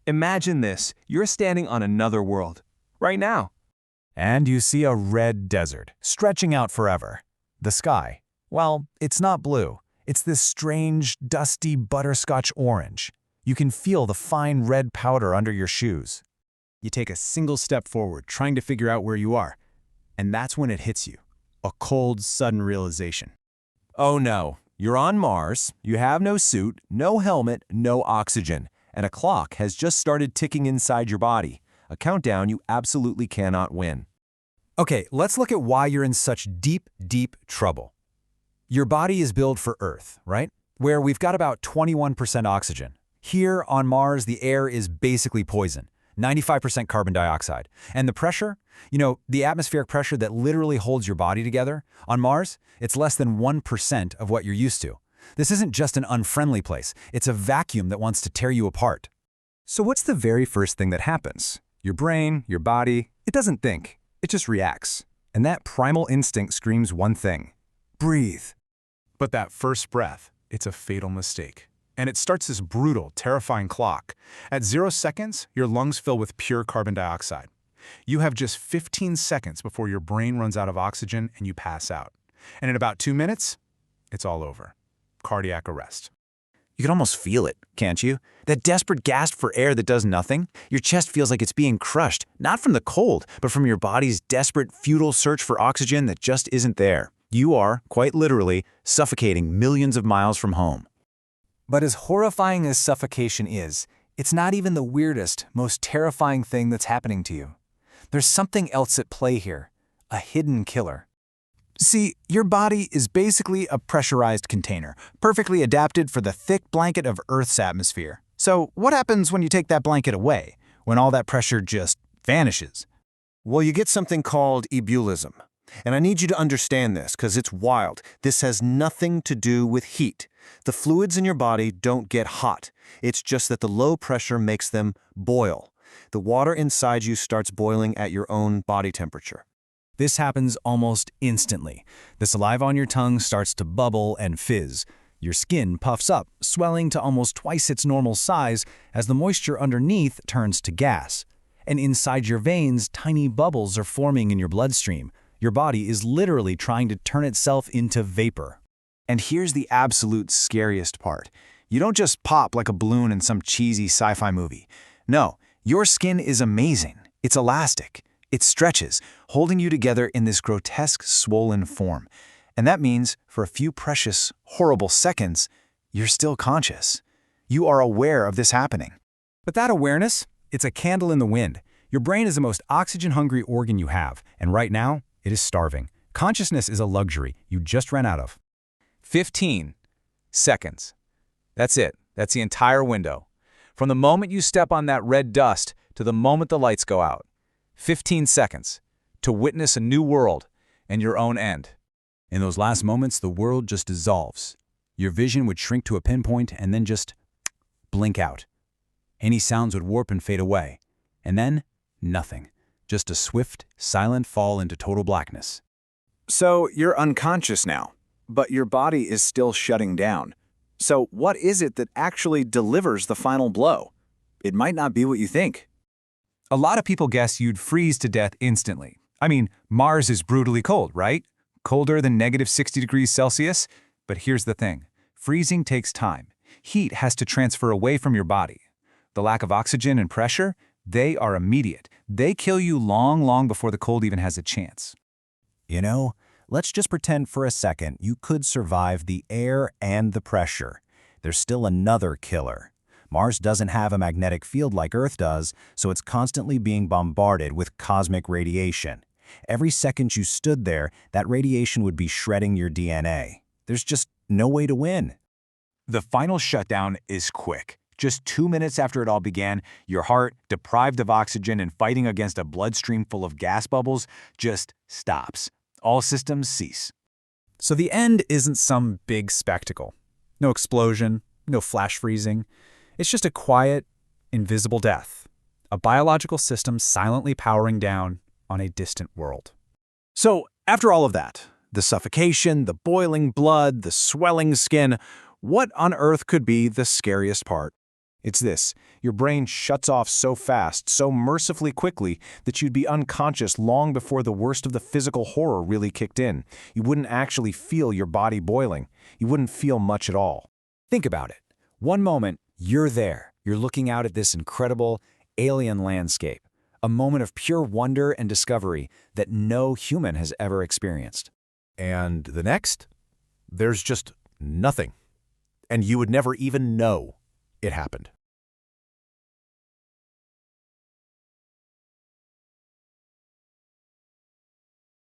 Imagine this, you're standing on another world, right now. And you see a red desert, stretching out forever. The sky, well, it's not blue. It's this strange, dusty butterscotch orange. You can feel the fine red powder under your shoes. You take a single step forward, trying to figure out where you are. And that's when it hits you. A cold, sudden realization. Oh no, you're on Mars, you have no suit, no helmet, no oxygen, and a clock has just started ticking inside your body. A countdown you absolutely cannot win. Okay, let's look at why you're in such deep, deep trouble. Your body is built for Earth, right? Where we've got about 21% oxygen. Here on Mars, the air is basically poison, 95% carbon dioxide. And the pressure, the atmospheric pressure that literally holds your body together, on Mars, it's less than 1% of what you're used to. This isn't just an unfriendly place, it's a vacuum that wants to tear you apart. So what's the very first thing that happens? Your brain, your body, it doesn't think. It just reacts. And that primal instinct screams one thing: breathe. But that first breath, it's a fatal mistake. And it starts this brutal, terrifying clock. At 0 seconds, your lungs fill with pure carbon dioxide. You have just 15 seconds before your brain runs out of oxygen and you pass out. And in about 2 minutes, it's all over. Cardiac arrest. You can almost feel it, can't you? That desperate gasp for air that does nothing. Your chest feels like it's being crushed, not from the cold, but from your body's desperate, futile search for oxygen that just isn't there. You are, quite literally, suffocating millions of miles from home. But as horrifying as suffocation is, it's not even the weirdest, most terrifying thing that's happening to you. There's something else at play here, a hidden killer. See, your body is basically a pressurized container, perfectly adapted for the thick blanket of Earth's atmosphere. So what happens when you take that blanket away, when all that pressure just vanishes? Well, you get something called ebullition. And I need you to understand this because it's wild. This has nothing to do with heat. The fluids in your body don't get hot. It's just that the low pressure makes them boil. The water inside you starts boiling at your own body temperature. This happens almost instantly. The saliva on your tongue starts to bubble and fizz. Your skin puffs up, swelling to almost twice its normal size as the moisture underneath turns to gas. And inside your veins, tiny bubbles are forming in your bloodstream. Your body is literally trying to turn itself into vapor. And here's the absolute scariest part. You don't just pop like a balloon in some cheesy sci-fi movie. No, your skin is amazing. It's elastic. It stretches, holding you together in this grotesque, swollen form. And that means, for a few precious, horrible seconds, you're still conscious. You are aware of this happening. But that awareness, it's a candle in the wind. Your brain is the most oxygen-hungry organ you have, and right now, it is starving. Consciousness is a luxury you just ran out of. 15 seconds. That's it. That's the entire window. From the moment you step on that red dust to the moment the lights go out. 15 seconds to witness a new world and your own end. In those last moments, the world just dissolves. Your vision would shrink to a pinpoint and then just blink out. Any sounds would warp and fade away. And then, nothing. Just a swift, silent fall into total blackness. So you're unconscious now, but your body is still shutting down. So what is it that actually delivers the final blow? It might not be what you think. A lot of people guess you'd freeze to death instantly. I mean, Mars is brutally cold, right? Colder than -60 degrees Celsius? But here's the thing. Freezing takes time. Heat has to transfer away from your body. The lack of oxygen and pressure, they are immediate. They kill you long before the cold even has a chance. Let's just pretend for a second you could survive the air and the pressure. There's still another killer. Mars doesn't have a magnetic field like Earth does, so it's constantly being bombarded with cosmic radiation. Every second you stood there, that radiation would be shredding your DNA. There's just no way to win. The final shutdown is quick. Just 2 minutes after it all began, your heart, deprived of oxygen and fighting against a bloodstream full of gas bubbles, just stops. All systems cease. So the end isn't some big spectacle. No explosion, no flash freezing. It's just a quiet, invisible death. A biological system silently powering down on a distant world. So after all of that, the suffocation, the boiling blood, the swelling skin, what on earth could be the scariest part? It's this: your brain shuts off so fast, so mercifully quickly, that you'd be unconscious long before the worst of the physical horror really kicked in. You wouldn't actually feel your body boiling. You wouldn't feel much at all. Think about it. One moment, you're there. You're looking out at this incredible alien landscape, a moment of pure wonder and discovery that no human has ever experienced. And the next, there's just nothing. And you would never even know it happened.